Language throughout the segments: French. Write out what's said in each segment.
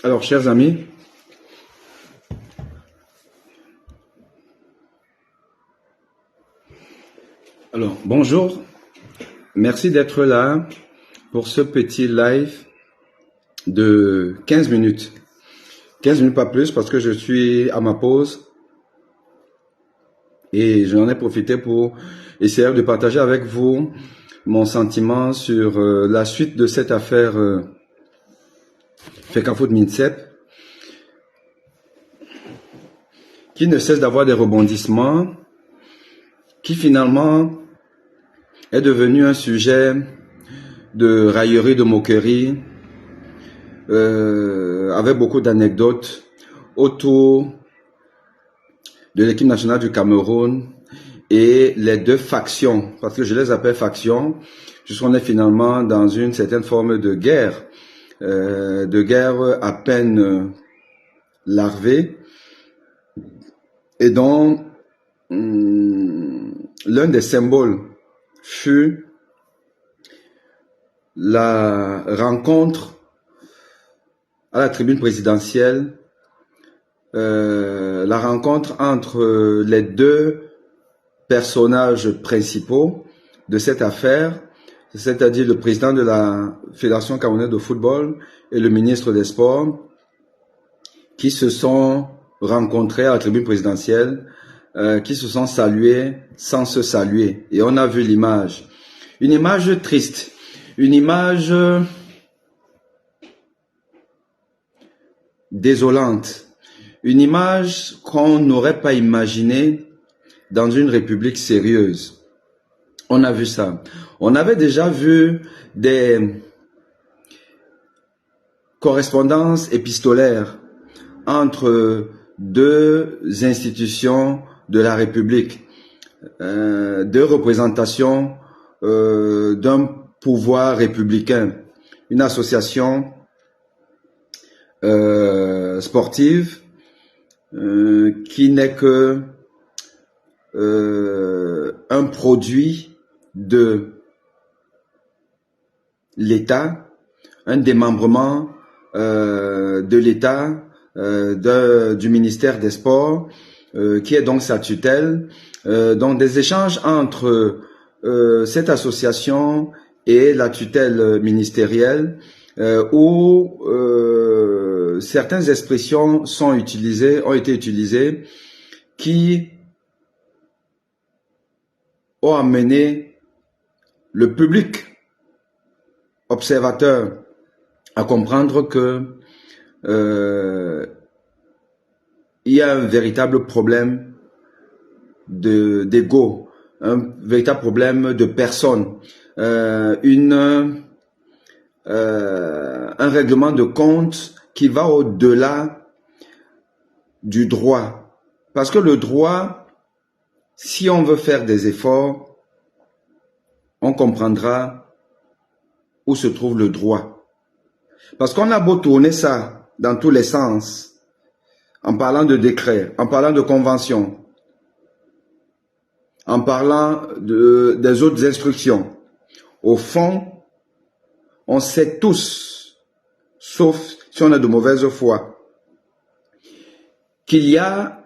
Alors, chers amis, bonjour, merci d'être là pour ce petit live de 15 minutes. 15 minutes pas plus parce que je suis à ma pause et j'en ai profité pour essayer de partager avec vous mon sentiment sur la suite de cette affaire Fecafoot Minsep, qui ne cesse d'avoir des rebondissements, qui finalement est devenu un sujet de raillerie, de moquerie, avec beaucoup d'anecdotes autour de l'équipe nationale du Cameroun et les deux factions, parce que je les appelle factions, puisqu'on est finalement dans une certaine forme de guerre à peine larvée, et dont l'un des symboles fut la rencontre à la tribune présidentielle, la rencontre entre les deux personnages principaux de cette affaire, c'est-à-dire le président de la Fédération camerounaise de football et le ministre des Sports, qui se sont rencontrés à la tribune présidentielle, qui se sont salués sans se saluer. Et on a vu l'image. Une image triste, une image désolante, une image qu'on n'aurait pas imaginée dans une république sérieuse. On a vu ça. On avait déjà vu des correspondances épistolaires entre deux institutions de la République, deux représentations d'un pouvoir républicain, une association sportive qui n'est que un produit de l'État, un démembrement de l'État, du ministère des Sports, qui est donc sa tutelle, donc des échanges entre cette association et la tutelle ministérielle où certaines expressions ont été utilisées qui ont amené le public observateur à comprendre que il y a un véritable problème d'ego, un véritable problème de personne, un règlement de compte qui va au-delà du droit. Parce que le droit, si on veut faire des efforts, on comprendra où se trouve le droit. Parce qu'on a beau tourner ça dans tous les sens, en parlant de décret, en parlant de convention, en parlant des autres instructions. Au fond, on sait tous, sauf si on a de mauvaise foi, qu'il y a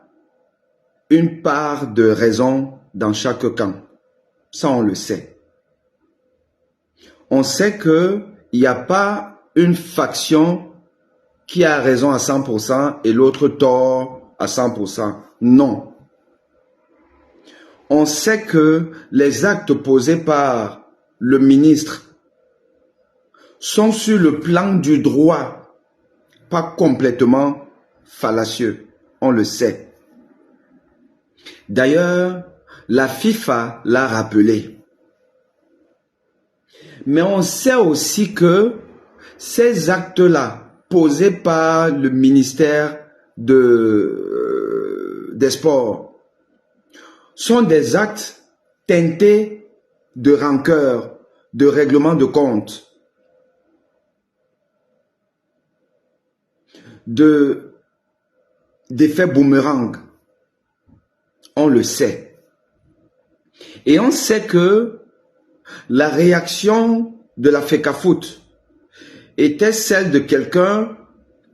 une part de raison dans chaque camp. Ça, on le sait. On sait qu'il n'y a pas une faction qui a raison à 100% et l'autre tort à 100%. Non. On sait que les actes posés par le ministre sont sur le plan du droit, pas complètement fallacieux. On le sait. D'ailleurs, la FIFA l'a rappelé. Mais on sait aussi que ces actes-là, posés par le ministère des Sports, sont des actes teintés de rancœur, de règlement de compte, d'effet boomerang. On le sait. Et on sait que la réaction de la FECAFOOT était celle de quelqu'un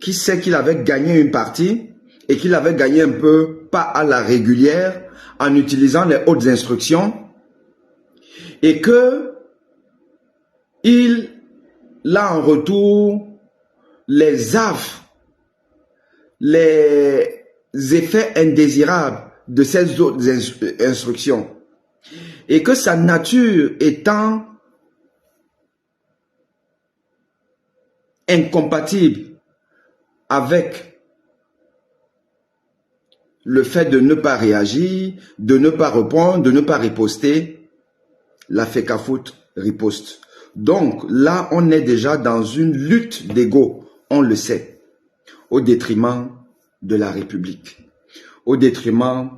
qui sait qu'il avait gagné une partie et qu'il avait gagné un peu, pas à la régulière, en utilisant les hautes instructions, et que il a en retour les affres, les effets indésirables de ces autres instructions, et que sa nature étant incompatible avec le fait de ne pas réagir, de ne pas répondre, de ne pas riposter, la FECAFOOT riposte. Donc là, on est déjà dans une lutte d'ego, on le sait, au détriment de la République, au détriment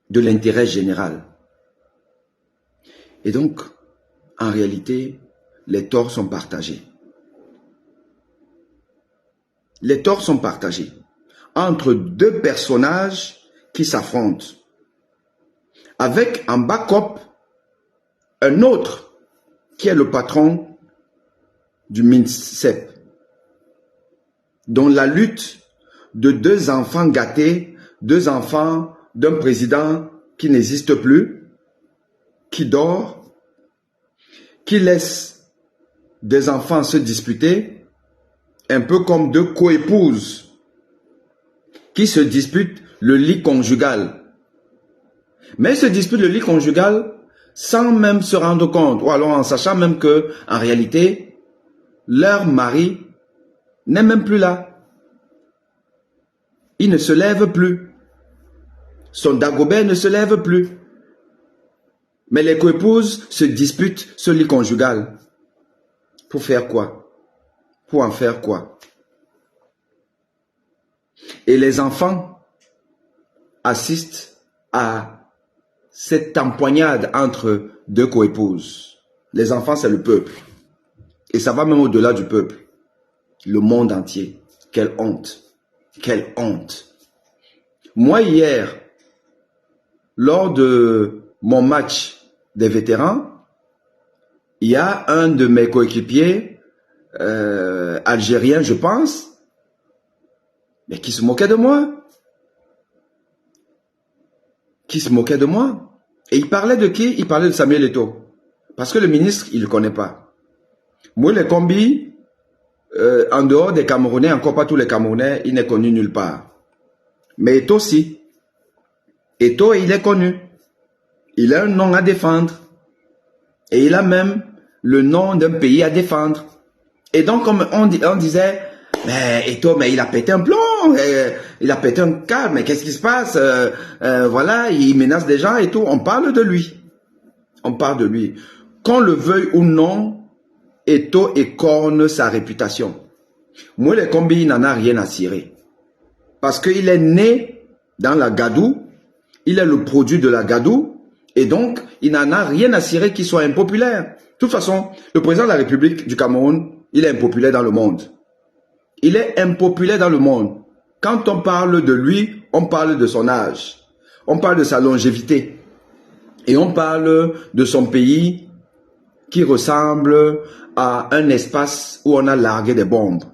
de l'intérêt général. Et donc, en réalité, les torts sont partagés. Les torts sont partagés entre deux personnages qui s'affrontent, avec en backup un autre qui est le patron du MINSEP, dont la lutte de deux enfants gâtés, deux enfants d'un président qui n'existe plus, qui dort, qui laisse des enfants se disputer, un peu comme deux coépouses qui se disputent le lit conjugal. Mais ils se disputent le lit conjugal sans même se rendre compte, ou alors en sachant même que, en réalité, leur mari n'est même plus là. Il ne se lève plus. Son Dagobert ne se lève plus. Mais les coépouses se disputent ce lit conjugal. Pour faire quoi? Pour en faire quoi? Et les enfants assistent à cette empoignade entre deux coépouses. Les enfants, c'est le peuple. Et ça va même au-delà du peuple. Le monde entier. Quelle honte. Quelle honte. Moi, hier, lors de mon match des vétérans, il y a un de mes coéquipiers, algérien, je pense, mais qui se moquait de moi. Qui se moquait de moi. Et il parlait de qui? Il parlait de Samuel Eto'o. Parce que le ministre, il ne le connaît pas. Moule Kombi, en dehors des Camerounais, encore pas tous les Camerounais, il n'est connu nulle part. Mais Eto'o si. Eto'o, il est connu. Il a un nom à défendre. Et il a même le nom d'un pays à défendre. Et donc, comme on disait, mais Eto'o, mais il a pété un plomb, il a pété un câble, mais qu'est-ce qui se passe? Voilà, il menace des gens et tout. On parle de lui. On parle de lui. Qu'on le veuille ou non, Eto'o écorne sa réputation. Moule Kombi, il n'en a rien à cirer. Parce qu'il est né dans la Gadou, il est le produit de la Gadou, et donc, il n'en a rien à cirer qu'il soit impopulaire. De toute façon, le président de la République du Cameroun, il est impopulaire dans le monde. Il est impopulaire dans le monde. Quand on parle de lui, on parle de son âge. On parle de sa longévité. Et on parle de son pays qui ressemble à un espace où on a largué des bombes.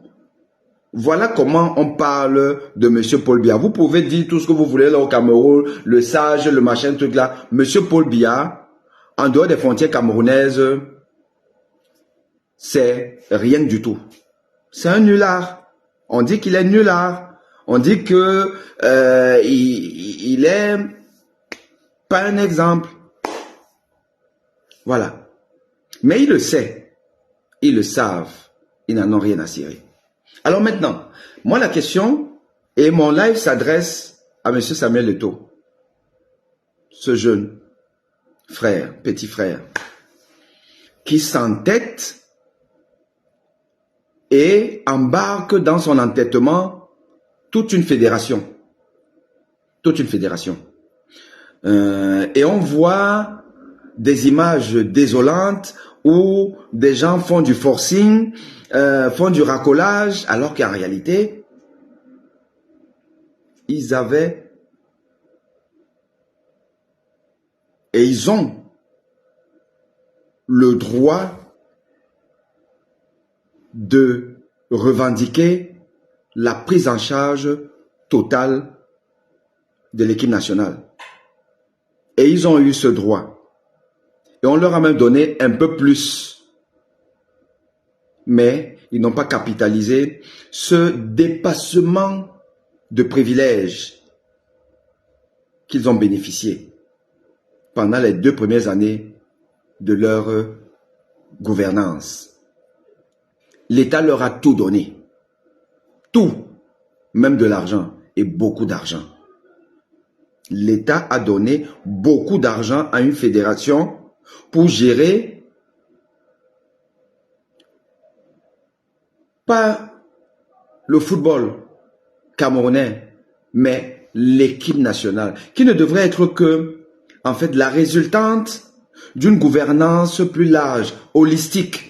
Voilà comment on parle de M. Paul Biya. Vous pouvez dire tout ce que vous voulez là au Cameroun, le sage, le machin, truc là. M. Paul Biya, en dehors des frontières camerounaises, c'est rien du tout. C'est un nulard. On dit qu'il est nulard. On dit que il est pas un exemple. Voilà. Mais ils le savent. Ils le savent. Ils n'en ont rien à cirer. Alors maintenant, moi la question, et mon live s'adresse à M. Samuel Eto'o, ce jeune frère, petit frère, qui s'entête et embarque dans son entêtement toute une fédération. Toute une fédération. Et on voit des images désolantes où des gens font du forcing, font du racolage, alors qu'en réalité, ils avaient et ils ont le droit de revendiquer la prise en charge totale de l'équipe nationale. Et ils ont eu ce droit. Et on leur a même donné un peu plus. Mais ils n'ont pas capitalisé ce dépassement de privilèges qu'ils ont bénéficié pendant les 2 premières années de leur gouvernance. L'État leur a tout donné. Tout. Même de l'argent. Et beaucoup d'argent. L'État a donné beaucoup d'argent à une fédération pour gérer pas le football camerounais, mais l'équipe nationale, qui ne devrait être que, en fait, la résultante d'une gouvernance plus large, holistique,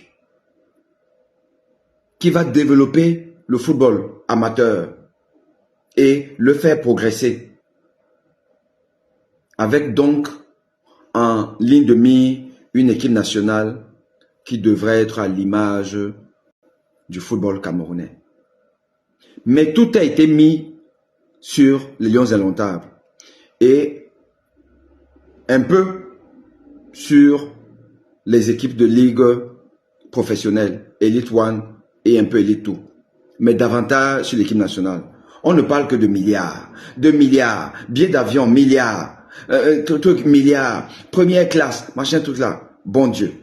qui va développer le football amateur et le faire progresser. Avec donc, en ligne de mire, une équipe nationale qui devrait être à l'image du football camerounais. Mais tout a été mis sur les Lions indomptables et un peu sur les équipes de ligue professionnelle, Elite One et un peu Elite 2, mais davantage sur l'équipe nationale. On ne parle que de milliards, billets d'avion, milliards, milliards, première classe, machin, tout là. Bon Dieu.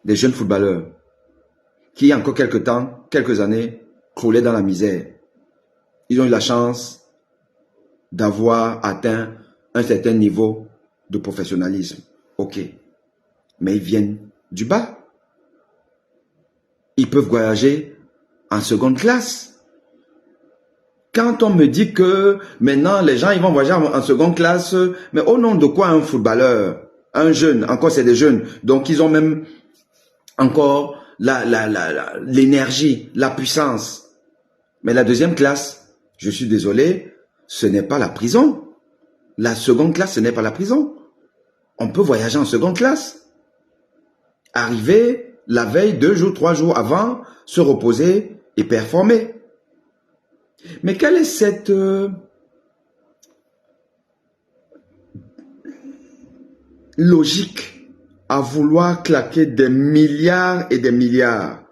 Des jeunes footballeurs qui, il y a encore quelques années, croulaient dans la misère. Ils ont eu la chance d'avoir atteint un certain niveau de professionnalisme. Ok. Mais ils viennent du bas. Ils peuvent voyager en seconde classe. Quand on me dit que maintenant les gens ils vont voyager en seconde classe, mais au nom de quoi un footballeur, un jeune, encore c'est des jeunes, donc ils ont même encore l'énergie, la puissance. Mais la deuxième classe, je suis désolé, ce n'est pas la prison. La seconde classe, ce n'est pas la prison. On peut voyager en seconde classe. Arriver la veille, 2 jours, 3 jours avant, se reposer et performer. Mais quelle est cette logique à vouloir claquer des milliards et des milliards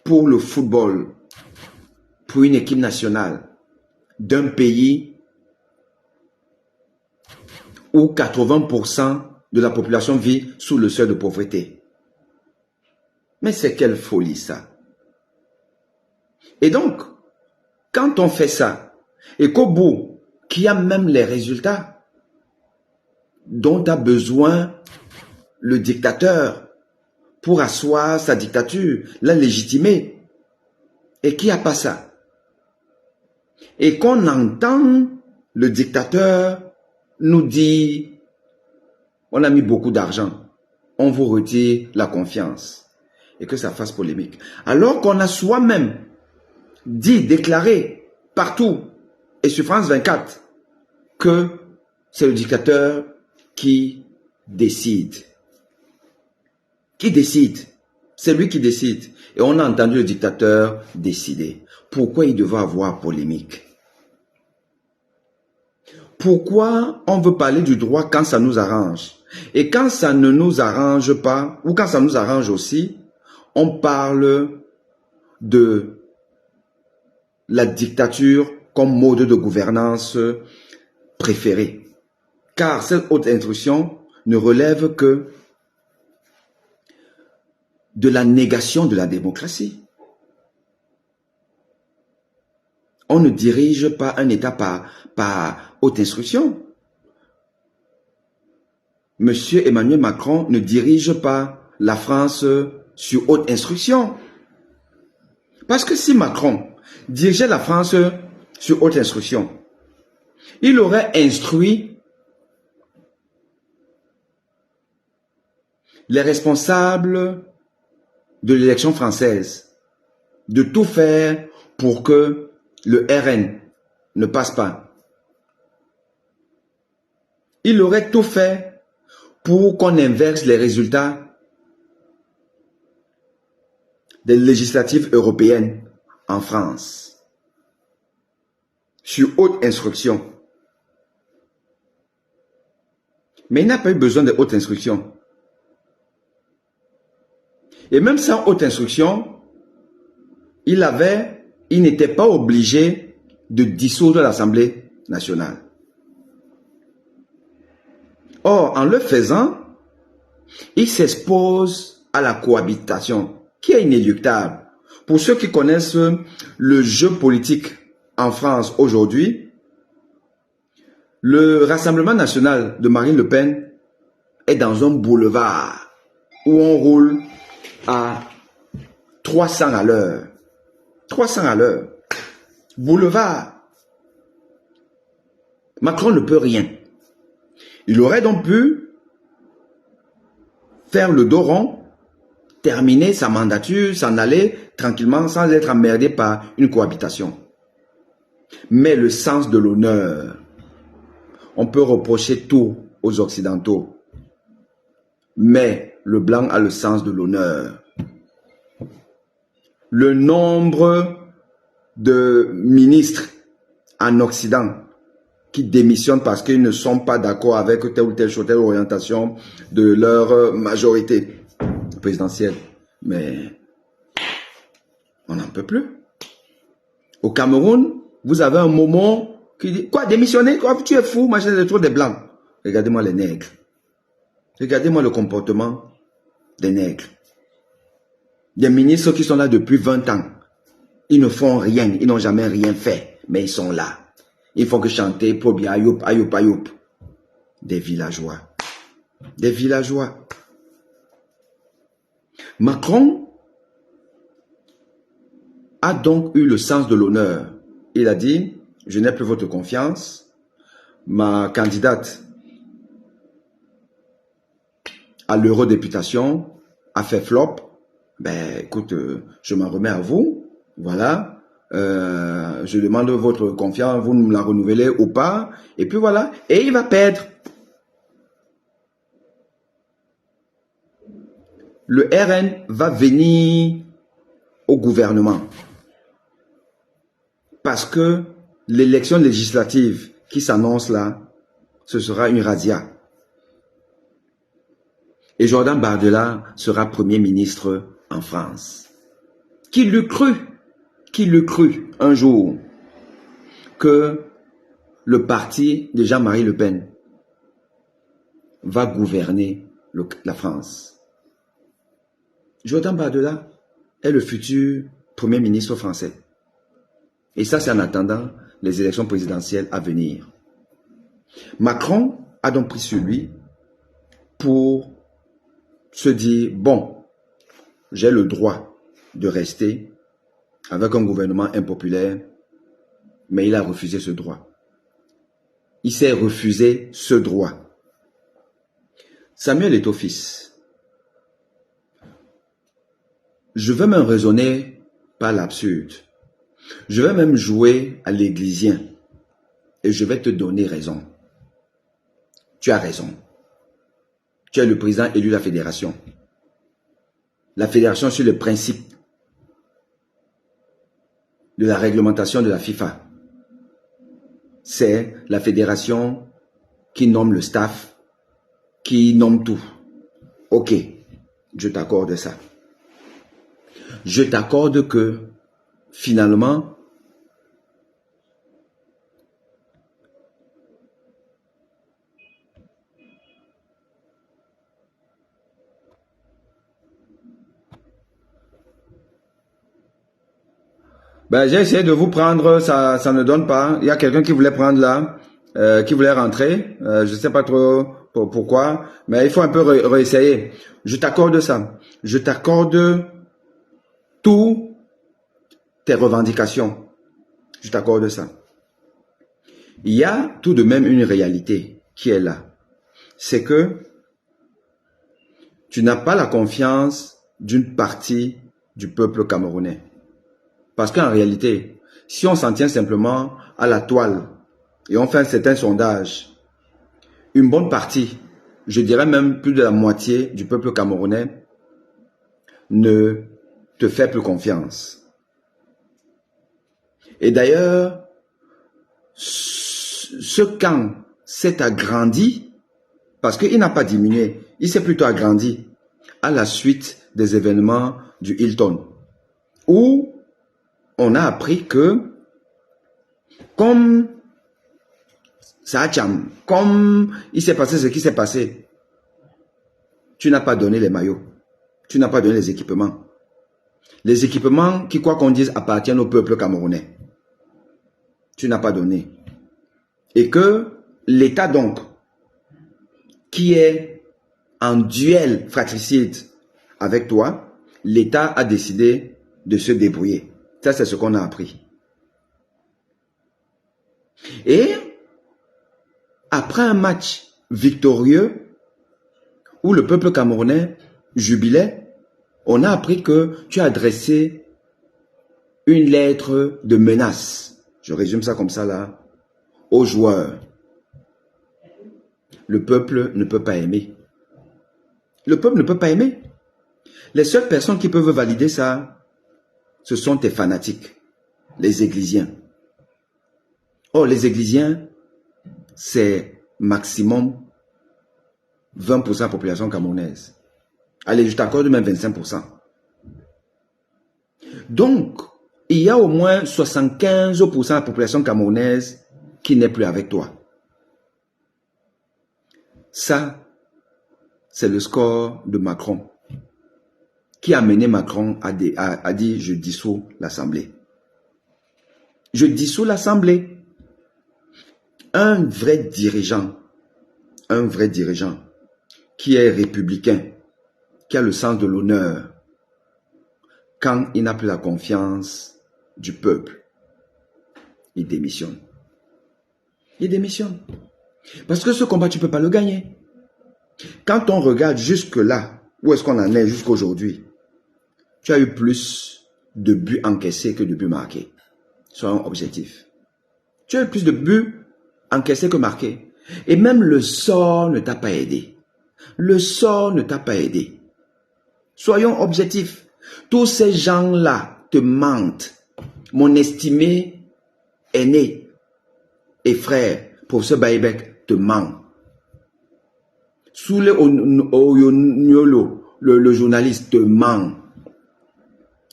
pour le football, pour une équipe nationale d'un pays où 80% de la population vit sous le seuil de pauvreté. Mais c'est quelle folie ça. Et donc, quand on fait ça, et qu'au bout, qu'il y a même les résultats dont a besoin le dictateur pour asseoir sa dictature, la légitimer, et qu'il n'y a pas ça, et qu'on entend le dictateur nous dire, on a mis beaucoup d'argent, on vous retire la confiance, et que ça fasse polémique. Alors qu'on a soi-même dit, déclaré partout, et sur France 24, que c'est le dictateur qui décide. Qui décide? C'est lui qui décide. Et on a entendu le dictateur décider. Pourquoi il devait avoir polémique? Pourquoi on veut parler du droit quand ça nous arrange? Et quand ça ne nous arrange pas, ou quand ça nous arrange aussi, on parle de la dictature comme mode de gouvernance préféré. Car cette haute instruction ne relève que de la négation de la démocratie. On ne dirige pas un État par haute instruction. Monsieur Emmanuel Macron ne dirige pas la France sur haute instruction. Parce que si Macron dirigeait la France sur haute instruction, il aurait instruit les responsables de l'élection française de tout faire pour que le RN ne passe pas. Il aurait tout fait pour qu'on inverse les résultats des législatives européennes en France sur haute instruction. Mais il n'a pas eu besoin de haute instruction. Et même sans haute instruction, il n'était pas obligé de dissoudre l'Assemblée nationale. Or, en le faisant, il s'expose à la cohabitation, qui est inéluctable. Pour ceux qui connaissent le jeu politique en France aujourd'hui, le Rassemblement national de Marine Le Pen est dans un boulevard où on roule à 300 à l'heure. 300 à l'heure. Boulevard. Macron ne peut rien. Il aurait donc pu faire le dos rond, terminer sa mandature, s'en aller tranquillement sans être emmerdé par une cohabitation. Mais le sens de l'honneur, on peut reprocher tout aux Occidentaux. Mais le blanc a le sens de l'honneur. Le nombre de ministres en Occident qui démissionnent parce qu'ils ne sont pas d'accord avec telle ou telle orientation de leur majorité présidentielle. Mais on n'en peut plus. Au Cameroun, vous avez un moment qui dit, quoi, démissionner? Quoi, tu es fou, machin, c'est trop des blancs. Regardez-moi les nègres. Regardez-moi le comportement des nègres. Des ministres qui sont là depuis 20 ans. Ils ne font rien, ils n'ont jamais rien fait, mais ils sont là. Il faut que chanter, Pobi, Ayoup, Ayoup, Ayoup. Des villageois. Des villageois. Macron a donc eu le sens de l'honneur. Il a dit, je n'ai plus votre confiance. Ma candidate à l'eurodéputation a fait flop. Ben, écoute, je m'en remets à vous. Voilà. Je demande votre confiance, vous me la renouvelez ou pas. Et puis voilà. Et il va perdre. Le RN va venir au gouvernement. Parce que l'élection législative qui s'annonce là, ce sera une razzia. Et Jordan Bardella sera Premier ministre en France. Qui l'eût cru un jour que le parti de Jean-Marie Le Pen va gouverner la France. Jordan Bardella est le futur Premier ministre français. Et ça, c'est en attendant les élections présidentielles à venir. Macron a donc pris sur lui pour se dire, bon, j'ai le droit de rester avec un gouvernement impopulaire, mais il a refusé ce droit. Il s'est refusé ce droit. Samuel Eto'o-Fils, je veux même raisonner par l'absurde. Je vais même jouer à l'églisien et je vais te donner raison. Tu as raison. Tu es le président élu de la fédération. La fédération sur le principe de la réglementation de la FIFA. C'est la fédération qui nomme le staff, qui nomme tout. Ok, je t'accorde ça. Je t'accorde que finalement, j'ai essayé de vous prendre, ça ne donne pas. Il y a quelqu'un qui voulait prendre là, qui voulait rentrer. Je ne sais pas trop pourquoi, mais il faut un peu réessayer. Je t'accorde ça. Je t'accorde toutes tes revendications. Je t'accorde ça. Il y a tout de même une réalité qui est là. C'est que tu n'as pas la confiance d'une partie du peuple camerounais. Parce qu'en réalité, si on s'en tient simplement à la toile et on fait un certain sondage, une bonne partie, je dirais même plus de la moitié du peuple camerounais ne te fait plus confiance. Et d'ailleurs, ce camp s'est agrandi parce qu'il n'a pas diminué, il s'est plutôt agrandi à la suite des événements du Hilton, où on a appris que, comme il s'est passé ce qui s'est passé, tu n'as pas donné les maillots, tu n'as pas donné les équipements. Les équipements qui, quoi qu'on dise, appartiennent au peuple camerounais. Tu n'as pas donné. Et que l'État donc, qui est en duel fratricide avec toi, l'État a décidé de se débrouiller. Ça, c'est ce qu'on a appris. Et après un match victorieux où le peuple camerounais jubilait, on a appris que tu as adressé une lettre de menace. Je résume ça comme ça là, aux joueurs. Le peuple ne peut pas aimer. Le peuple ne peut pas aimer. Les seules personnes qui peuvent valider ça, ce sont tes fanatiques, les églisiens. Or, les églisiens, c'est maximum 20% de la population camerounaise. Allez, je t'accorde même 25%. Donc, il y a au moins 75% de la population camerounaise qui n'est plus avec toi. Ça, c'est le score de Macron, qui a mené Macron à dire « je dissous l'Assemblée ». Je dissous l'Assemblée. Un vrai dirigeant qui est républicain, qui a le sens de l'honneur, quand il n'a plus la confiance du peuple, il démissionne. Il démissionne. Parce que ce combat, tu ne peux pas le gagner. Quand on regarde jusque-là, où est-ce qu'on en est jusqu'aujourd'hui, tu as eu plus de buts encaissés que de buts marqués. Soyons objectifs. Tu as eu plus de buts encaissés que marqués. Et même le sort ne t'a pas aidé. Le sort ne t'a pas aidé. Soyons objectifs. Tous ces gens-là te mentent. Mon estimé aîné et frère, professeur Baïbek, te ment. Soule Oyoniolo, le journaliste, te ment.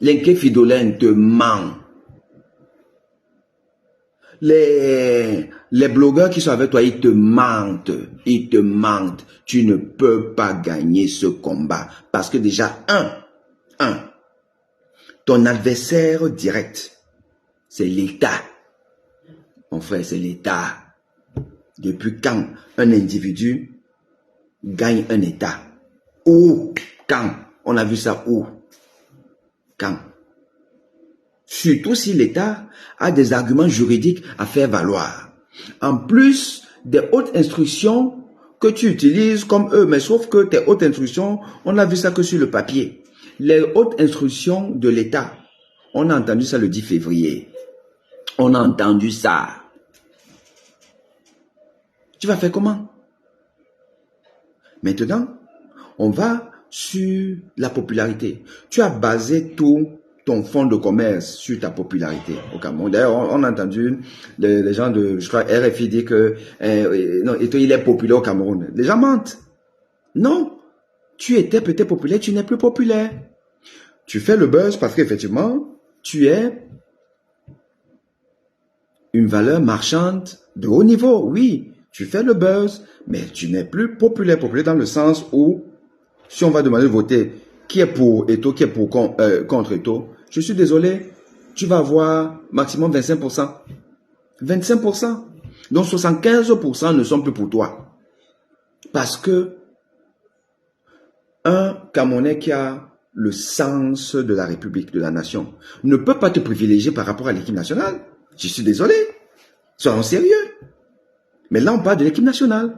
Lenke Fidolin te ment. Les blogueurs qui sont avec toi, ils te mentent. Ils te mentent. Tu ne peux pas gagner ce combat. Parce que déjà, ton adversaire direct, c'est l'État. Mon frère, c'est l'État. Depuis quand un individu gagne un État? Où? Quand? On a vu ça où? Quand? Surtout si l'État a des arguments juridiques à faire valoir. En plus des hautes instructions que tu utilises comme eux, mais sauf que tes hautes instructions, on n'a vu ça que sur le papier. Les hautes instructions de l'État, on a entendu ça le 10 février. On a entendu ça. Tu vas faire comment? Maintenant, on va sur la popularité. Tu as basé tout ton fonds de commerce sur ta popularité au Cameroun. D'ailleurs, on a entendu les gens de, je crois, RFI dire que non, il est populaire au Cameroun. Les gens mentent. Non, tu étais peut-être populaire, tu n'es plus populaire. Tu fais le buzz parce qu'effectivement, tu es une valeur marchande de haut niveau. Oui, tu fais le buzz, mais tu n'es plus populaire. Populaire dans le sens où, si on va demander de voter qui est pour Eto'o, qui est pour contre Eto'o, je suis désolé, tu vas avoir maximum 25%. 25%. Donc 75% ne sont plus pour toi. Parce que un Camerounais qui a le sens de la République, de la nation, ne peut pas te privilégier par rapport à l'équipe nationale. Je suis désolé. Soyons sérieux. Mais là, on parle de l'équipe nationale.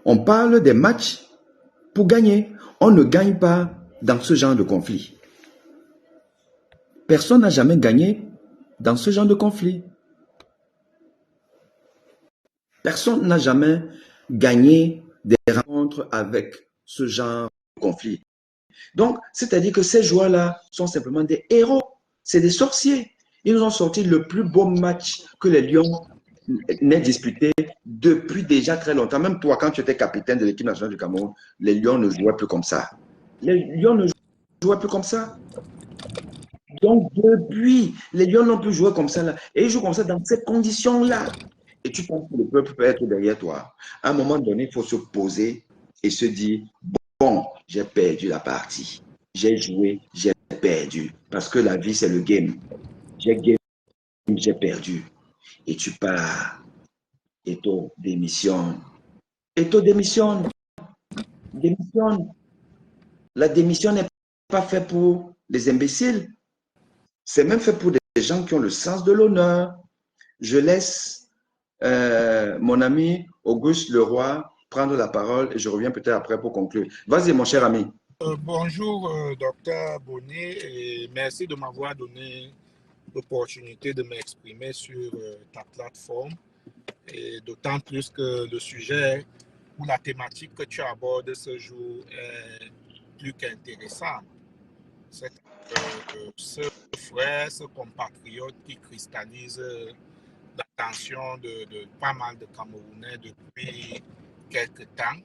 On parle des matchs pour gagner. On ne gagne pas dans ce genre de conflit. Personne n'a jamais gagné dans ce genre de conflit. Personne n'a jamais gagné des rencontres avec ce genre de conflit. Donc, c'est-à-dire que ces joueurs-là sont simplement des héros. C'est des sorciers. Ils nous ont sorti le plus beau match que les Lions n'aient disputé depuis déjà très longtemps. Même toi, quand tu étais capitaine de l'équipe nationale du Cameroun, les Lions ne jouaient plus comme ça. Les Lions ne jouaient plus comme ça. Donc, depuis, les Lions n'ont plus joué comme ça. Là. Et ils jouent comme ça dans ces conditions-là. Et tu penses que le peuple peut être derrière toi. À un moment donné, il faut se poser et se dire, bon, j'ai perdu la partie. J'ai joué, j'ai perdu. Parce que la vie, c'est le game. J'ai gagné, j'ai perdu. Et tu pars. Eto'o démissionne. Eto'o démissionne. Démissionne. La démission n'est pas faite pour les imbéciles. C'est même fait pour des gens qui ont le sens de l'honneur. Je laisse mon ami Auguste Leroy prendre la parole et je reviens peut-être après pour conclure. Vas-y, mon cher ami. Bonjour, docteur Bonnet, et merci de m'avoir donné l'opportunité de m'exprimer sur ta plateforme. Et d'autant plus que le sujet ou la thématique que tu abordes ce jour est plus qu'intéressant. C'est ce frère, ce compatriote qui cristallise l'attention de pas mal de Camerounais depuis quelques temps.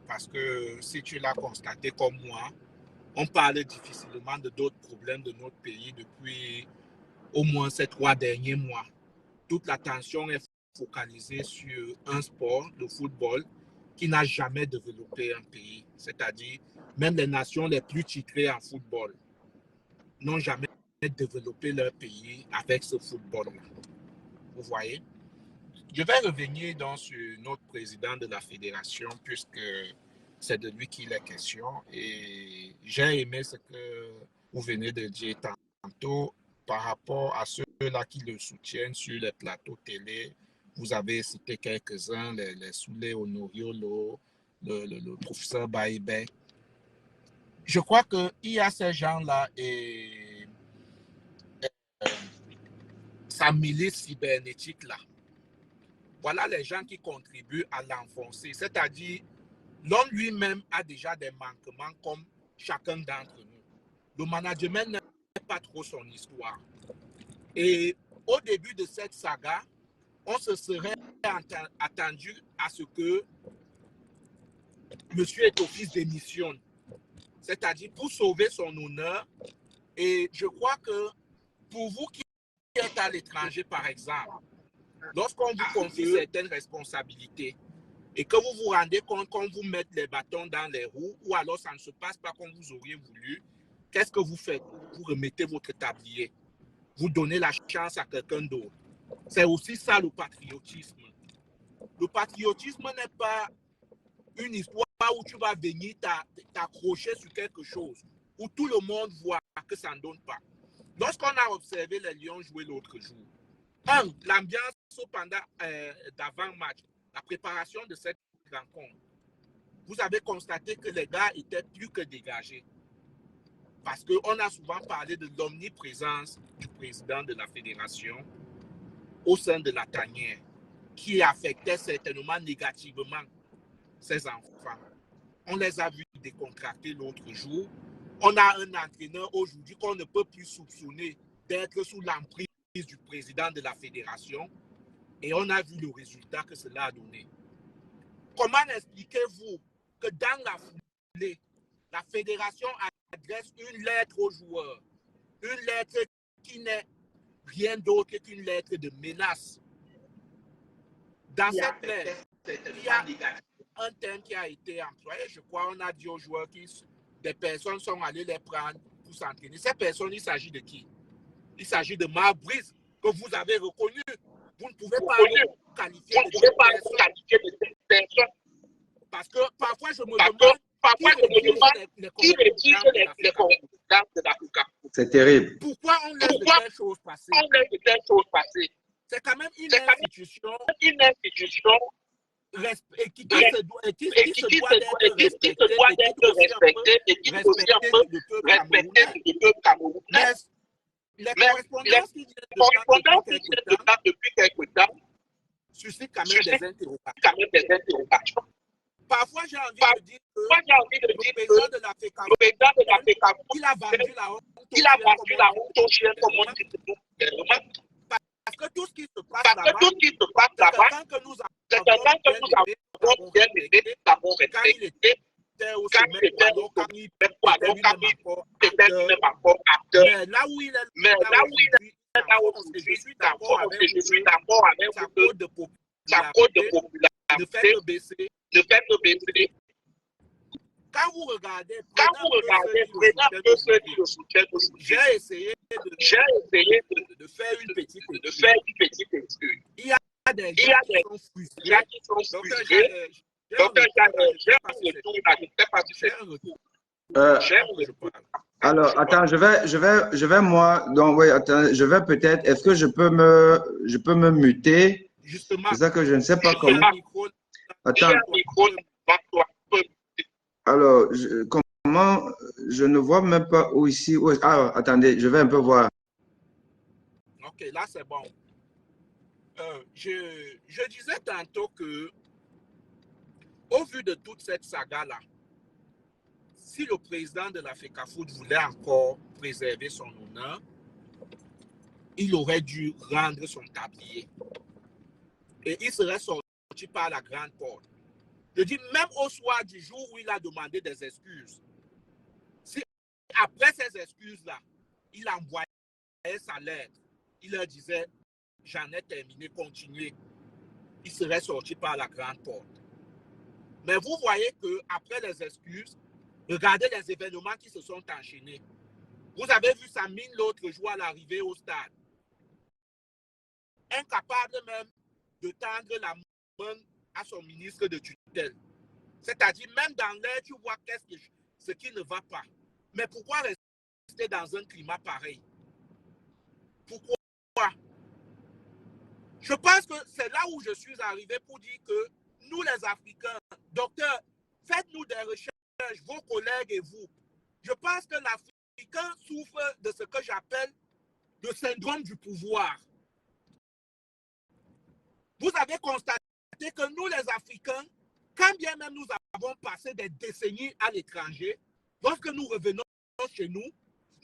Parce que si tu l'as constaté comme moi, on parle difficilement de d'autres problèmes de notre pays depuis au moins ces 3 derniers mois. Toute l'attention est focalisée sur un sport, le football, qui n'a jamais développé un pays. C'est-à-dire, même les nations les plus titrées en football n'ont jamais développé leur pays avec ce football-là. Vous voyez? Je vais revenir donc sur notre président de la fédération, puisque c'est de lui qu'il est question. Et j'ai aimé ce que vous venez de dire tantôt par rapport à ceux-là qui le soutiennent sur les plateaux télé. Vous avez cité quelques-uns, les Soule Honoriolo, le professeur Baïbé. Je crois qu'il y a ces gens-là et sa milice cybernétique-là. Voilà les gens qui contribuent à l'enfoncer. C'est-à-dire, l'homme lui-même a déjà des manquements comme chacun d'entre nous. Le management n'est pas trop son histoire. Et au début de cette saga, on se serait attendu à ce que Monsieur est office démissionne. C'est-à-dire pour sauver son honneur. Et je crois que pour vous qui êtes à l'étranger, par exemple, lorsqu'on vous confie certaines responsabilités et que vous vous rendez compte qu'on vous met les bâtons dans les roues ou alors ça ne se passe pas comme vous auriez voulu, qu'est-ce que vous faites? Vous remettez votre tablier. Vous donnez la chance à quelqu'un d'autre. C'est aussi ça le patriotisme. Le patriotisme n'est pas une histoire où tu vas venir t'accrocher sur quelque chose, où tout le monde voit que ça ne donne pas. Lorsqu'on a observé les Lions jouer l'autre jour, l'ambiance pendant d'avant-match, la préparation de cette rencontre, vous avez constaté que les gars étaient plus que dégagés. Parce qu'on a souvent parlé de l'omniprésence du président de la fédération au sein de la tanière, qui affectait certainement négativement ses enfants. On les a vus décontracter l'autre jour. On a un entraîneur aujourd'hui qu'on ne peut plus soupçonner d'être sous l'emprise du président de la fédération. Et on a vu le résultat que cela a donné. Comment expliquez-vous que dans la foulée, la fédération adresse une lettre aux joueurs, une lettre qui n'est rien d'autre qu'une lettre de menace? Dans cette lettre, il y a un terme qui a été employé. Je crois on a dit aux joueurs que des personnes sont allées les prendre pour s'entraîner. Ces personnes, il s'agit de qui? Il s'agit de Marc Brice, que vous avez reconnu. Vous ne pouvez pas vous qualifier de cette personne. Parce que parfois, je me demande qui rédige les correspondances de la FECAFOOT. C'est terrible. Pourquoi on laisse de telles choses passer? C'est quand même une institution qui se doit d'être respectée et qui doit aussi un peu respecter le peuple camerounais. Mais les correspondances qui viennent depuis quelque temps suscitent quand même des interrogations. Parfois, j'ai envie de dire que le président de la FECAFOOT, il a vendu la honte au chien, comme on dit. Parce que tout ce qui se passe là-bas, c'est quelqu'un que nous avons bien aidé, quand il était au sommet, quand il était lui-même encore acteur. Mais là où il est là aujourd'hui, je suis d'accord avec sa cote de popularité ne fait que baisser. Quand vous regardez, j'ai essayé de faire une petite étude. Il y a des gens qui sont frustrés. Donc, j'ai un retour. Alors, attends, je vais moi, donc oui, attends, je vais peut-être, est-ce que je peux me muter? Justement. C'est ça que je ne sais pas comment. Attends. Alors, comment, je ne vois même pas où ici. Ah, attendez, je vais un peu voir. Ok, là c'est bon. Je disais tantôt que, au vu de toute cette saga-là, si le président de la FECAFOOT voulait encore préserver son honneur, il aurait dû rendre son tablier. Et il serait sorti par la grande porte. Je dis, même au soir du jour où il a demandé des excuses, si après ces excuses-là, il envoyait sa lettre, il leur disait, j'en ai terminé, continuez, il serait sorti par la grande porte. Mais vous voyez qu'après les excuses, regardez les événements qui se sont enchaînés. Vous avez vu sa mine l'autre jour à l'arrivée au stade. Incapable même de tendre la main à son ministre de tutelle. C'est-à-dire, même dans l'air, tu vois ce qui ne va pas. Mais pourquoi rester dans un climat pareil? Pourquoi? Je pense que c'est là où je suis arrivé pour dire que nous, les Africains, docteur, faites-nous des recherches, vos collègues et vous. Je pense que l'Africain souffre de ce que j'appelle le syndrome du pouvoir. Vous avez constaté que nous, les Africains, quand bien même nous avons passé des décennies à l'étranger, lorsque nous revenons chez nous,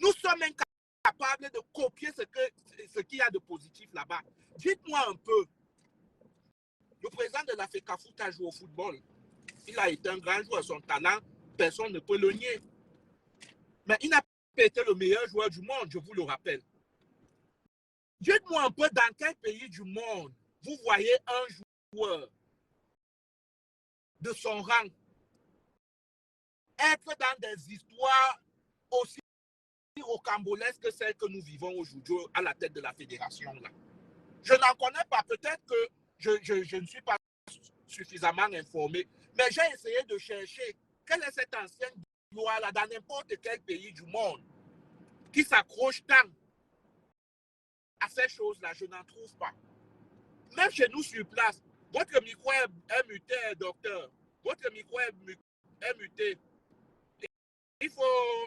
nous sommes incapables de copier ce qu'il y a de positif là-bas. Dites-moi un peu, le président de la FECAFOOT a joué au football. Il a été un grand joueur. Son talent, personne ne peut le nier. Mais il n'a pas été le meilleur joueur du monde, je vous le rappelle. Dites-moi un peu dans quel pays du monde vous voyez un joueur de son rang être dans des histoires aussi rocambolesques que celles que nous vivons aujourd'hui à la tête de la fédération. Là. Je n'en connais pas. Peut-être que je ne suis pas suffisamment informé, mais j'ai essayé de chercher quelle est cette ancienne gloire là dans n'importe quel pays du monde qui s'accroche tant à ces choses-là. Je n'en trouve pas. Même chez nous sur place, votre micro est muté, docteur. Votre micro est muté. Il faut...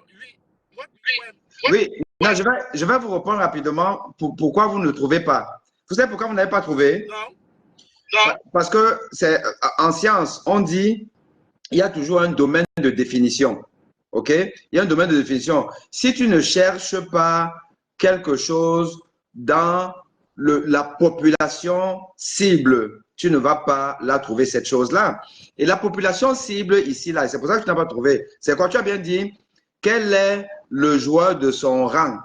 Oui, votre micro est... Oui, non, je vais vous répondre rapidement pourquoi vous ne le trouvez pas. Vous savez pourquoi vous n'avez pas trouvé? Non. Parce que c'est en science, on dit il y a toujours un domaine de définition. OK? Il y a un domaine de définition. Si tu ne cherches pas quelque chose dans la population cible, tu ne vas pas la trouver, cette chose-là. Et la population cible ici, là, c'est pour ça que tu n'as pas trouvé. C'est quoi tu as bien dit? Quel est le joueur de son rang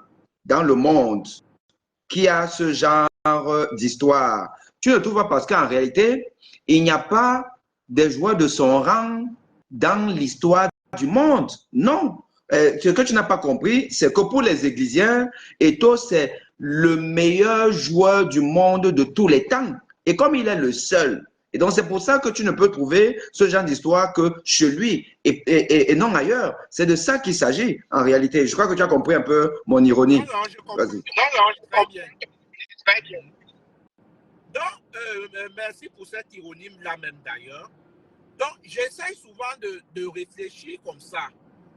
dans le monde qui a ce genre d'histoire? Tu ne trouves pas parce qu'en réalité, il n'y a pas des joueurs de son rang dans l'histoire du monde. Non. Ce que tu n'as pas compris, c'est que pour les Églisiens, Eto'o, c'est le meilleur joueur du monde de tous les temps. Et comme il est le seul, et donc c'est pour ça que tu ne peux trouver ce genre d'histoire que chez lui et non ailleurs. C'est de ça qu'il s'agit en réalité. Je crois que tu as compris un peu mon ironie. Non, je comprends. Très bien. Très bien. Donc, merci pour cette ironie-là même d'ailleurs. Donc, j'essaie souvent de réfléchir comme ça.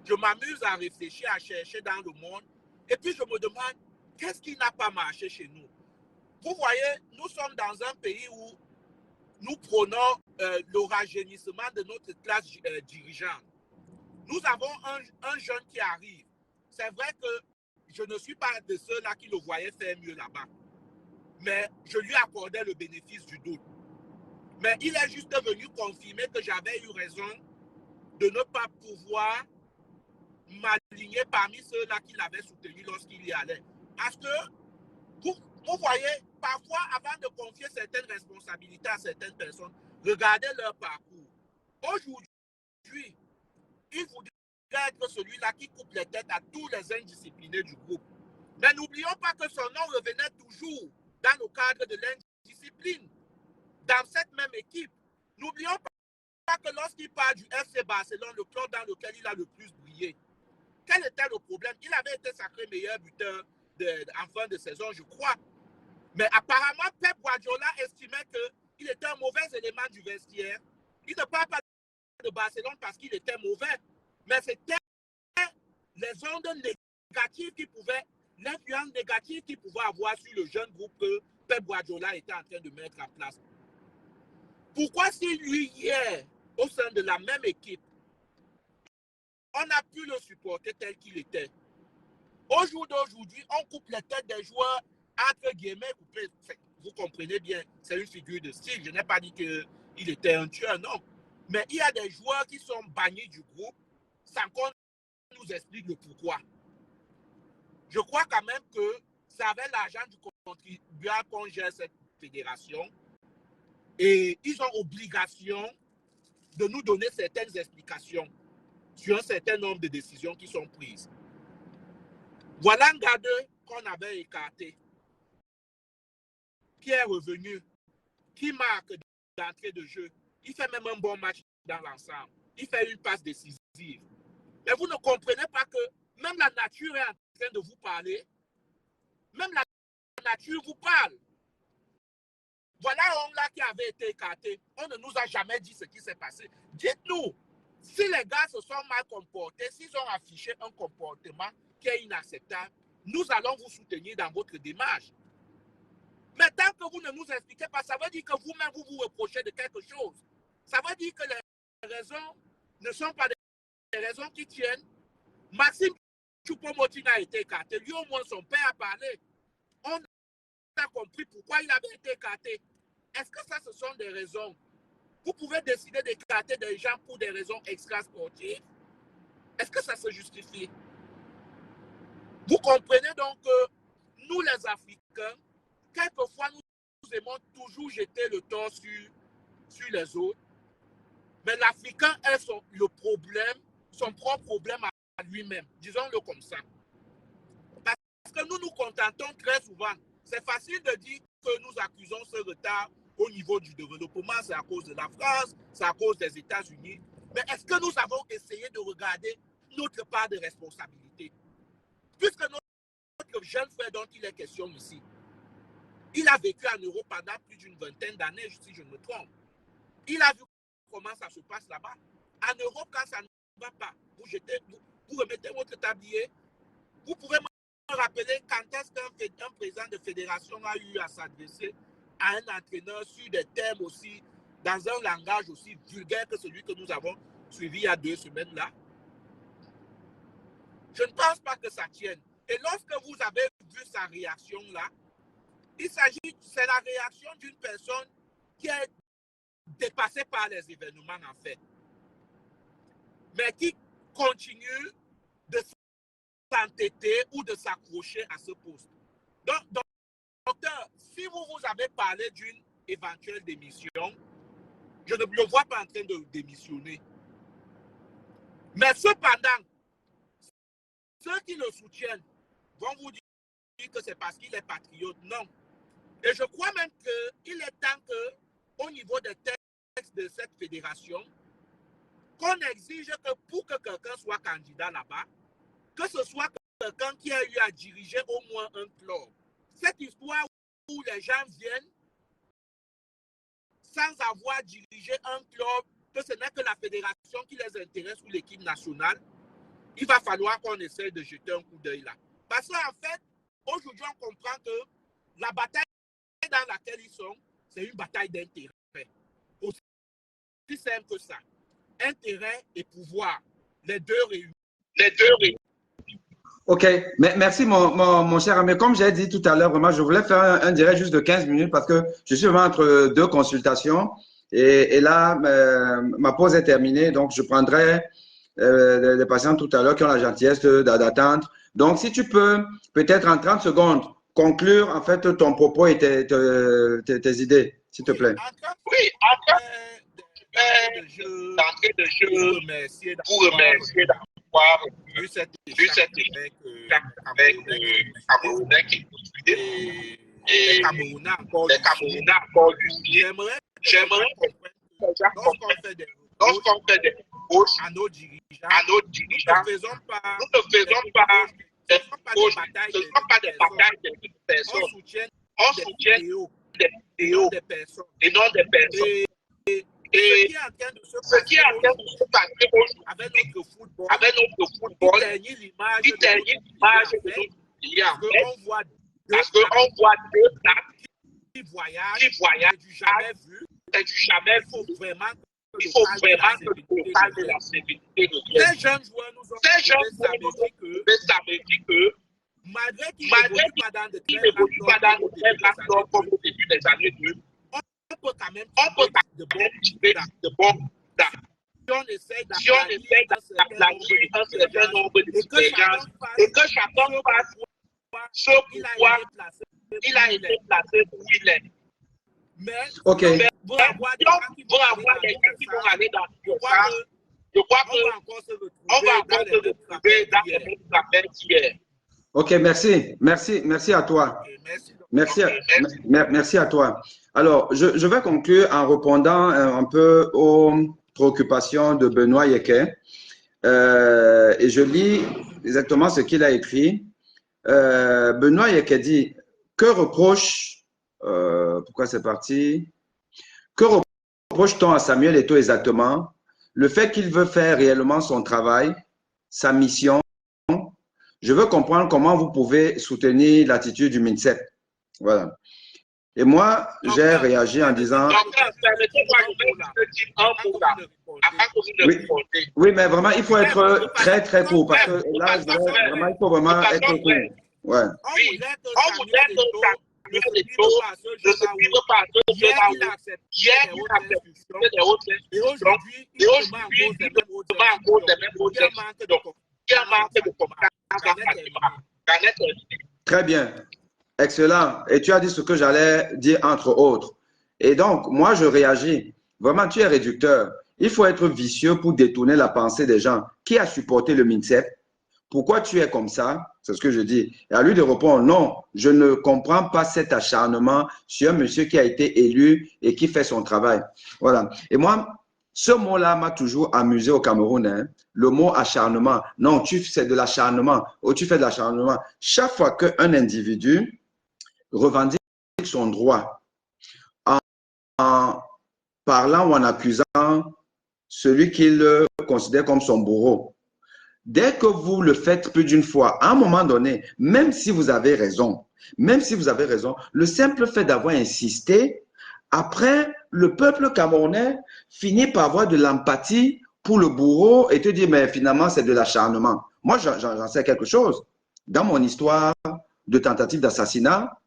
Je m'amuse à réfléchir, à chercher dans le monde. Et puis, je me demande, qu'est-ce qui n'a pas marché chez nous? Vous voyez, nous sommes dans un pays où nous prenons le rajeunissement de notre classe dirigeante. Nous avons un jeune qui arrive. C'est vrai que je ne suis pas de ceux-là qui le voyaient faire mieux là-bas. Mais je lui accordais le bénéfice du doute. Mais il est juste venu confirmer que j'avais eu raison de ne pas pouvoir m'aligner parmi ceux-là qui l'avaient soutenu lorsqu'il y allait. Parce que, vous voyez, parfois, avant de confier certaines responsabilités à certaines personnes, regardez leur parcours. Aujourd'hui, il voudrait être celui-là qui coupe les têtes à tous les indisciplinés du groupe. Mais n'oublions pas que son nom revenait toujours dans le cadre de l'indiscipline. Dans cette même équipe, n'oublions pas que lorsqu'il part du FC Barcelone, le club dans lequel il a le plus brillé, quel était le problème? Il avait été sacré meilleur buteur en fin de saison, je crois. Mais apparemment, Pep Guardiola estimait qu'il était un mauvais élément du vestiaire. Il ne parle pas de Barcelone parce qu'il était mauvais, mais c'était les ondes négatives qui pouvaient, l'influence négative qu'il pouvait avoir sur le jeune groupe que Pep Guardiola était en train de mettre en place. Pourquoi si lui, hier, au sein de la même équipe, on a pu le supporter tel qu'il était? Au jour d'aujourd'hui, on coupe les têtes des joueurs, entre guillemets, coupés. Vous comprenez bien, c'est une figure de style. Je n'ai pas dit qu'il était un tueur, non. Mais il y a des joueurs qui sont bannis du groupe sans qu'on nous explique le pourquoi. Je crois quand même que c'est avec l'argent du contribuable qu'on gère cette fédération. Et ils ont obligation de nous donner certaines explications sur un certain nombre de décisions qui sont prises. Voilà un gars qu'on avait écarté, qui est revenu, qui marque d'entrée de jeu. Il fait même un bon match dans l'ensemble. Il fait une passe décisive. Mais vous ne comprenez pas que même la nature est en train de vous parler. Même la nature vous parle. Voilà un homme-là qui avait été écarté. On ne nous a jamais dit ce qui s'est passé. Dites-nous, si les gars se sont mal comportés, s'ils ont affiché un comportement qui est inacceptable, nous allons vous soutenir dans votre démarche. Mais tant que vous ne nous expliquez pas, ça veut dire que vous-même, vous vous reprochez de quelque chose. Ça veut dire que les raisons ne sont pas des raisons qui tiennent. Maxime Choupo-Moting a été écarté. Lui, au moins, son père a parlé. On a compris pourquoi il avait été écarté. Est-ce que ça, ce sont des raisons Vous pouvez décider d'écarter des gens pour des raisons extra-sportives. Est-ce que ça se justifie? Vous comprenez donc que nous, les Africains, quelquefois, nous aimons toujours jeter le tort sur les autres. Mais l'Africain est le problème, son propre problème à lui-même. Disons-le comme ça. Parce que nous nous contentons très souvent. C'est facile de dire que nous accusons ce retard au niveau du développement. C'est à cause de la France, c'est à cause des États-Unis. Mais est-ce que nous avons essayé de regarder notre part de responsabilité? Puisque notre jeune frère dont il est question ici, il a vécu en Europe pendant plus d'une vingtaine d'années, si je ne me trompe. Il a vu comment ça se passe là-bas. En Europe, quand ça ne va pas, vous remettez votre tablier. Vous pouvez me rappeler quand est-ce qu'un président de fédération a eu à s'adresser à un entraîneur sur des thèmes aussi, dans un langage aussi vulgaire que celui que nous avons suivi il y a 2 semaines là. Je ne pense pas que ça tienne. Et lorsque vous avez vu sa réaction là, c'est la réaction d'une personne qui est dépassée par les événements en fait, mais qui continue de s'entêter ou de s'accrocher à ce poste. Donc, docteur, si vous avez parlé d'une éventuelle démission, je ne le vois pas en train de démissionner. Mais cependant, ceux qui le soutiennent vont vous dire que c'est parce qu'il est patriote. Non. Et je crois même qu'il est temps qu'au niveau des textes de cette fédération, qu'on exige que pour que quelqu'un soit candidat là-bas, que ce soit quelqu'un qui a eu à diriger au moins un club. Cette histoire où les gens viennent sans avoir dirigé un club, que ce n'est que la fédération qui les intéresse ou l'équipe nationale, il va falloir qu'on essaie de jeter un coup d'œil là. Parce qu'en fait, aujourd'hui, on comprend que la bataille dans laquelle ils sont, c'est une bataille d'intérêt. Aussi simple que ça. Intérêt et pouvoir. Les deux réunis. Ok, merci mon cher ami. Comme j'ai dit tout à l'heure, vraiment, je voulais faire un direct juste de 15 minutes parce que je suis vraiment entre 2 consultations et là, ma pause est terminée, donc je prendrai des patients tout à l'heure qui ont la gentillesse d'attendre. Donc, si tu peux, peut-être en 30 secondes, conclure en fait ton propos et tes idées, s'il te plaît. Oui, d'entrée de jeu, vous remercier d'avoir vu cette échec avec Camerounais qui poursuivent et les Camerounais encore du J'aimerais que lorsqu'on fait des reproches à nos dirigeants, nous ne faisons pas des reproches, ce ne sont pas des batailles de personnes. On soutient des vidéos et non des personnes. Et ce qui est en train de se passer aujourd'hui avec notre football, qui ternit l'image de notre pays en fait, parce qu'on voit 2 dates qui voyagent, c'est du jamais vu. Il faut vraiment que nous parlions de la sécurité de Dieu. Ces jeunes joueurs nous ont prouvé samedi que malgré qu'ils n'évoluent pas dans de très grands clubs comme au début des années 2000, on peut quand même tirer de bons dates. Si on essaie d'aplanir un certain nombre d'exigences et que chacun fasse ce pourquoi il a été placé où il est. Mais pour avoir des gens qui vont aller dans le sens, je crois qu'on va encore se retrouver dans les mêmes affaires qu'hier. Ok, merci à toi. Merci à toi. Alors, je vais conclure en répondant un peu aux préoccupations de Benoît Yeke. Et je lis exactement ce qu'il a écrit. Benoît Yeke dit, que reproche, pourquoi c'est parti? Que reproche-t-on à Samuel Eto'o exactement? Le fait qu'il veut faire réellement son travail, sa mission. Je veux comprendre comment vous pouvez soutenir l'attitude du MINSEP. Voilà. Et moi, j'ai réagi en disant… Oui, mais vraiment, il faut être très, très court parce que là, vraiment, il faut vraiment être court. Ouais. On voudrait que ne se prive pas à ce jeu-là où hier il a accepté des hautes instructions et aujourd'hui il remet en cause les mêmes hautes instructions. Il y a manque de compétences. Très bien. Excellent. Et tu as dit ce que j'allais dire entre autres. Et donc, moi, je réagis. Vraiment, tu es réducteur. Il faut être vicieux pour détourner la pensée des gens. Qui a supporté le MINSEP? Pourquoi tu es comme ça? C'est ce que je dis. Et à lui de répondre, non, je ne comprends pas cet acharnement sur un monsieur qui a été élu et qui fait son travail. Voilà. Et moi, ce mot-là m'a toujours amusé au Cameroun. Hein. Le mot acharnement. Non, tu fais de l'acharnement. Oh, tu fais de l'acharnement. Chaque fois qu'un individu revendique son droit en parlant ou en accusant celui qu'il considère comme son bourreau. Dès que vous le faites plus d'une fois, à un moment donné, même si vous avez raison, le simple fait d'avoir insisté, après, le peuple camerounais finit par avoir de l'empathie pour le bourreau et te dire, mais finalement, c'est de l'acharnement. Moi, j'en sais quelque chose. Dans mon histoire de tentative d'assassinat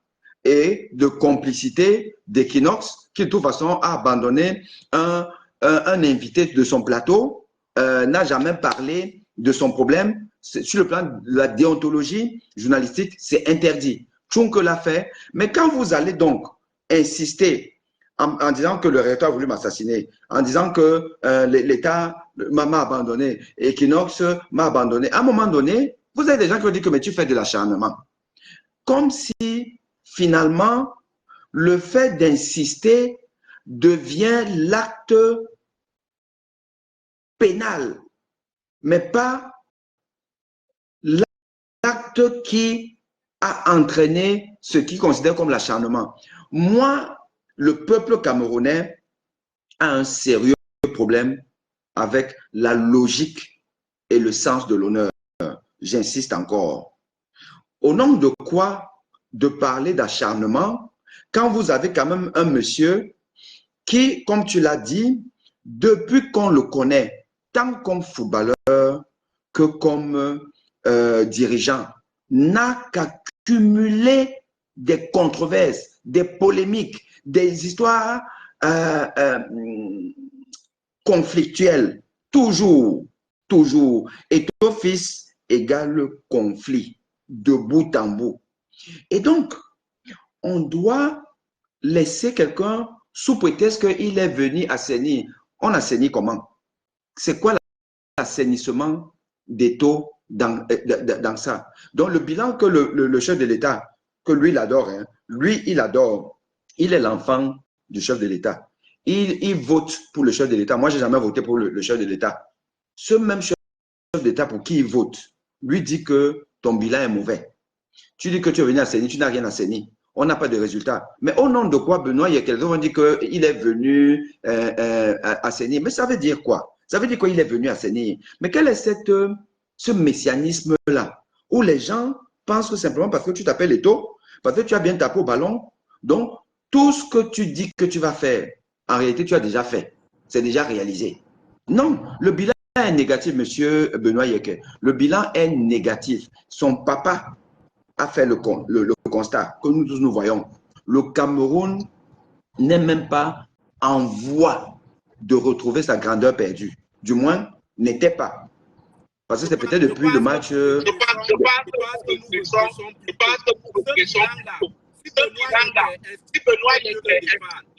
et de complicité d'Equinox, qui de toute façon a abandonné un invité de son plateau, n'a jamais parlé de son problème. Sur le plan de la déontologie journalistique, c'est interdit. Tchonk l'a fait. Mais quand vous allez donc insister en disant que le recteur a voulu m'assassiner, en disant que l'État m'a abandonné, Equinox m'a abandonné, à un moment donné, vous avez des gens qui ont dit que mais tu fais de l'acharnement. Comme si finalement, le fait d'insister devient l'acte pénal, mais pas l'acte qui a entraîné ce qui considère comme l'acharnement. Moi, le peuple camerounais a un sérieux problème avec la logique et le sens de l'honneur. J'insiste encore. Au nom de quoi de parler d'acharnement quand vous avez quand même un monsieur qui, comme tu l'as dit, depuis qu'on le connaît, tant comme footballeur que comme dirigeant, n'a qu'accumulé des controverses, des polémiques, des histoires conflictuelles, toujours. Et ton fils égale conflit, de bout en bout. Et donc, on doit laisser quelqu'un sous prétexte qu'il est venu assainir. On assainit comment? C'est quoi l'assainissement des taux dans ça? Donc, le bilan que le chef de l'État, que lui, il adore, hein, lui, il adore. Il est l'enfant du chef de l'État. Il vote pour le chef de l'État. Moi, je n'ai jamais voté pour le chef de l'État. Ce même chef d'État pour qui il vote, lui dit que ton bilan est mauvais. Tu dis que tu es venu assainir, tu n'as rien assaini. On n'a pas de résultat. Mais au nom de quoi, Benoît, il y a quelqu'un qui dit qu'il est venu assainir. Mais ça veut dire quoi? Ça veut dire qu'il est venu assainir. Mais quel est ce messianisme-là? Où les gens pensent que simplement parce que tu t'appelles Eto, parce que tu as bien tapé au ballon, donc tout ce que tu dis que tu vas faire, en réalité, tu as déjà fait. C'est déjà réalisé. Non, le bilan est négatif, monsieur Benoît Yeke. Le bilan est négatif. Son papa a fait le constat que nous tous nous voyons. Le Cameroun n'est même pas en voie de retrouver sa grandeur perdue. Du moins, n'était pas. Parce que c'est peut-être depuis le match... Je pense que nous pressons. Si Benoît Yeke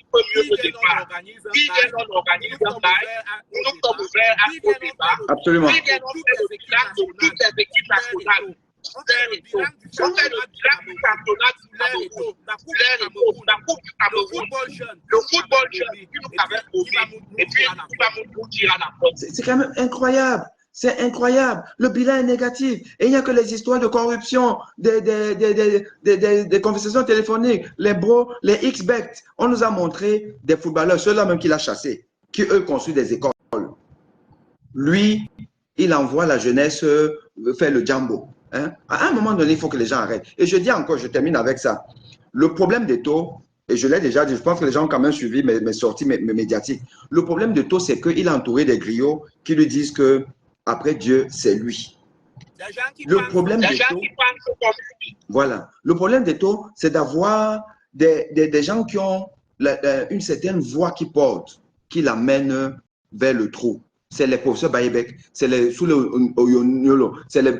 peut mieux le départ, si on organise un live, nous sommes ouverts à ce débat. Absolument. Si toutes les équipes nationales, on fait le bilan du championnat du Cameroun, la Coupe du Cameroun, le football jeune qui nous avait et puis il va nous tirer à la porte. C'est quand même incroyable. C'est incroyable. Le bilan est négatif. Et il n'y a que les histoires de corruption, des conversations téléphoniques, les bros, les X-Bet. On nous a montré des footballeurs, ceux-là même qu'il a chassés, qui eux construisent des écoles. Lui, il envoie la jeunesse faire le jambo. Hein? À un moment donné, il faut que les gens arrêtent. Et je dis encore, je termine avec ça. Le problème des taux, et je l'ai déjà dit, je pense que les gens ont quand même suivi mes sorties médiatiques. Le problème de taux, c'est qu'il est entouré des griots qui lui disent que après Dieu, c'est lui. Le problème d'Eto, voilà. Le problème d'Eto, c'est d'avoir des gens qui ont une certaine voix qui porte, qui l'amène vers le trou. C'est les professeurs Bayebek, c'est les Soule Oyonyolo, c'est les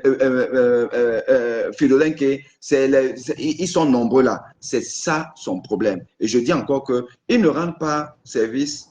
Philolenke, ils sont nombreux là. C'est ça son problème. Et je dis encore qu'ils ne rendent pas service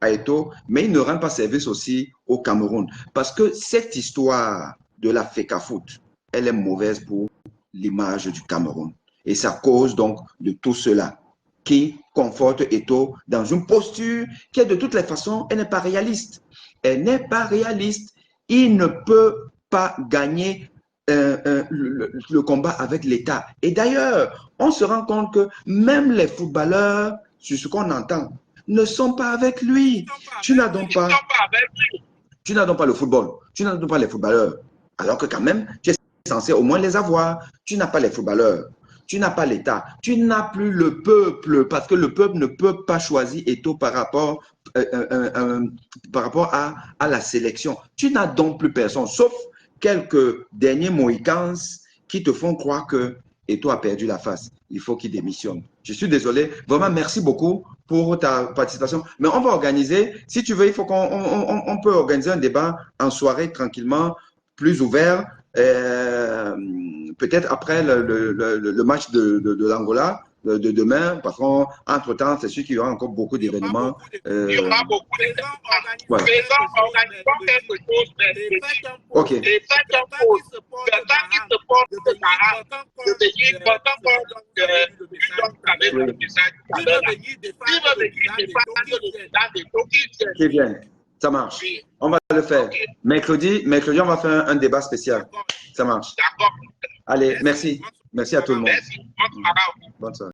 à Eto, mais ils ne rendent pas service aussi au Cameroun. Parce que cette histoire de la FECAFOOT, elle est mauvaise pour l'image du Cameroun. Et ça cause donc de tout cela qui conforte Eto dans une posture qui, de toutes les façons, elle n'est pas réaliste. Elle n'est pas réaliste. Il ne peut pas gagner le combat avec l'État. Et d'ailleurs, on se rend compte que même les footballeurs, sur ce qu'on entend, ne sont pas avec lui. Tu n'as donc pas le football, tu n'as donc pas les footballeurs. Alors que quand même, tu es censé au moins les avoir. Tu n'as pas les footballeurs, tu n'as pas l'État, tu n'as plus le peuple, parce que le peuple ne peut pas choisir Eto par rapport à la sélection. Tu n'as donc plus personne, sauf quelques derniers Mohicans qui te font croire que Eto a perdu la face. Il faut qu'il démissionne. Je suis désolé. Vraiment, merci beaucoup pour ta participation. Mais on va organiser, si tu veux, il faut qu'on peut organiser un débat en soirée tranquillement, plus ouvert, peut-être après le match de l'Angola de demain, parce qu'entre-temps, c'est sûr qu'il y aura encore beaucoup d'événements. Il y aura beaucoup d'événements. Voilà. Organisons quelque chose. Ok. Et faites un pause. Quelqu'un qui se porte de parade, de venir, le message tout à l'heure. Qui veut venir défendre le président d'Eto qui vient. Ça marche. Oui. On va le faire. Okay. Mercredi, on va faire un débat spécial. Ça marche. D'accord. Allez, merci. Merci à tout le monde. Merci. Bonne soirée.